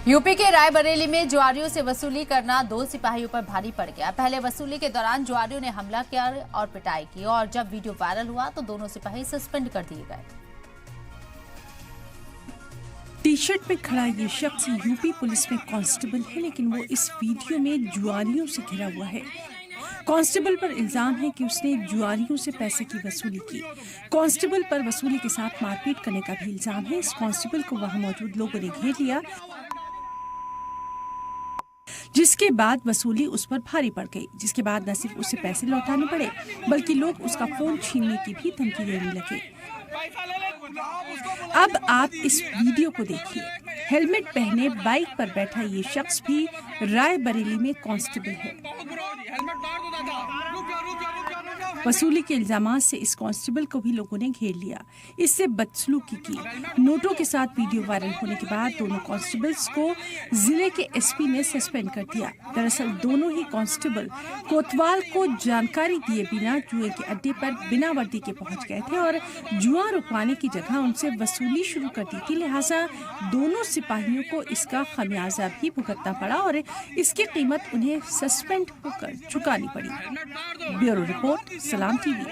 UP के रायबरेली में जुआरियों से वसूली करना दो सिपाहियों पर भारी पड़ गया। पहले वसूली के दौरान जुआरियों ने हमला किया और पिटाई की और जब वीडियो वायरल हुआ तो दोनों सिपाही सस्पेंड कर दिए गए। टी शर्ट में खड़ा ये शख्स यूपी पुलिस में कांस्टेबल है, लेकिन वो इस वीडियो में जुआरियों से घिरा हुआ है। कांस्टेबल पर इल्जाम है कि उसने जुआरियों से पैसे की वसूली की। कांस्टेबल पर वसूली के साथ मारपीट करने का भी इल्जाम है। इस कांस्टेबल को वहां मौजूद लोगों ने घेर लिया, जिसके बाद वसूली उस पर भारी पड़ गई। जिसके बाद न सिर्फ उसे पैसे लौटाने पड़े, बल्कि लोग उसका फोन छीनने की भी धमकी देने लगे। अब आप इस वीडियो को देखिए। हेलमेट पहने बाइक पर बैठा ये शख्स भी रायबरेली में कांस्टेबल है। वसूली के इल्जामात से इस कांस्टेबल को भी लोगों ने घेर लिया, इससे बदसलूकी की। नोटों के साथ वीडियो वायरल होने के बाद दोनों कांस्टेबल्स को जिले के एसपी ने सस्पेंड कर दिया। दरअसल दोनों ही कांस्टेबल कोतवाल को जानकारी दिए बिना जुए के अड्डे पर बिना वर्दी के पहुंच गए थे और जुआ रुकवाने की जगह उनसे वसूली शुरू कर दी थी। लिहाजा दोनों सिपाहियों को इसका खमियाजा भी भुगतना पड़ा और इसकी कीमत उन्हें सस्पेंड होकर चुकानी पड़ी। ब्यूरो रिपोर्ट, सलाम टीवी।